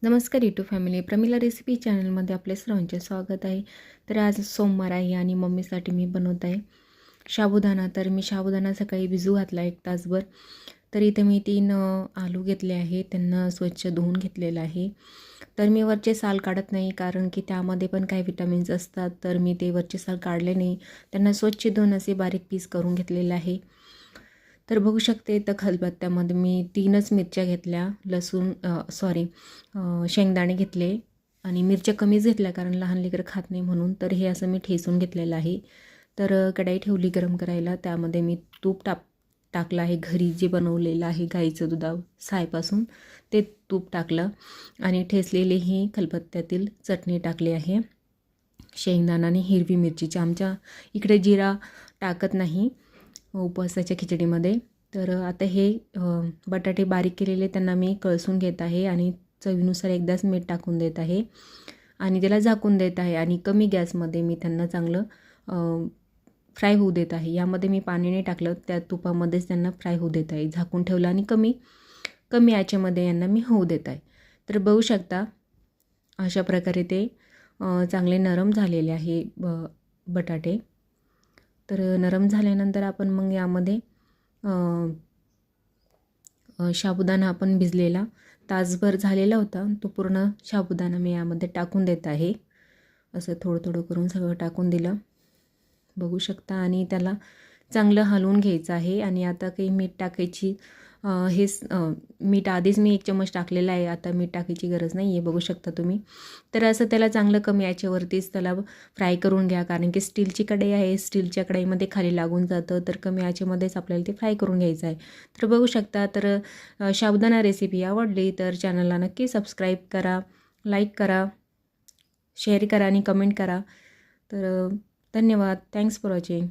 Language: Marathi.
नमस्कार यूट्यूब फॅमिली, प्रमिला रेसिपी चॅनलमध्ये आपले सर्वांचे स्वागत आहे. तर आज सोमवार आहे आणि मम्मीसाठी मी बनवत आहे साबुदाणा. तर मी साबुदाणा सकाळी भिजू घातला 1 तासभर. तर इथे मी 3 आलू घेतले आहे, त्यांना स्वच्छ धुवून घेतलेलं आहे. तर मी वरचे साल काढत नाही, कारण की त्यामध्ये पण काही विटॅमिन्स असतात. तर मी ते वरचे साल काढले नाही, त्यांना स्वच्छ धुवून असे बारीक पीस करून घेतलेले आहे. तर बघू शकते तर खलबत्त्यामध्ये मी 3च मिरच्या घेतल्या, लसूण शेंगदाणे घेतले आणि मिरच्या कमीच घेतल्या कारण लहान लेकरं खात नाही म्हणून. तर हे असं मी ठेचून घेतलेलं आहे. तर कढई ठेवली गरम करायला, त्यामध्ये मी तूप टाकलं आहे, घरी जे बनवलेलं आहे गाईचं सायपासून ते तूप टाकलं आणि ठेचलेली ही खलबत्त्यातील चटणी टाकली आहे. शेंगदाणा आणि हिरवी मिरचीची, आमच्या इकडे जिरा टाकत नाही उपवासाच्या खिचडीमध्ये. तर आता हे बटाटे बारीक केलेले त्यांना मी कळसून घेत आहे आणि चवीनुसार एकदाच मीठ टाकून देत आहे आणि त्याला झाकून देत आहे आणि कमी गॅसमध्ये मी त्यांना चांगलं फ्राय होऊ देत आहे. यामध्ये मी पाणी नाही टाकलं, त्या तुपामध्येच त्यांना फ्राय होऊ देत आहे. झाकून ठेवलं आणि कमी आचेमध्ये यांना मी होऊ देत आहे. तर बघू शकता अशा प्रकारे ते चांगले नरम झालेले आहे बटाटे. तर नरम झाल्यानंतर आपण मग यामध्ये साबुदाणा आपण भिजलेला तासभर झालेला होता, तो पूर्ण साबुदाणा मी यामध्ये टाकून देत आहे. असं थोडं थोडं करून सगळं टाकून दिलं, बघू शकता. आणि त्याला चांगलं हलवून घ्यायचं आहे. आणि आता काही मीठ टाकायची मीठ आधीच मी 1 चम्मच टाकलेला आहे, आता मीठ टाकायची गरज नाही आहे, बघू शकता तुम्ही. तर असं त्याला चांगलं कमी आचेवरतीच त्याला फ्राय करून घ्या, कारण की स्टीलची कढई आहे, स्टीलच्या कढईमध्ये खाली लागून जातं. तर कमी आचेमध्येच आपल्याला ते फ्राय करून घ्यायचं आहे. तर बघू शकता. तर साबुदाणा रेसिपी आवडली तर चॅनलला नक्की सबस्क्राईब करा, लाईक करा, शेअर करा आणि कमेंट करा. तर धन्यवाद. Thanks for watching.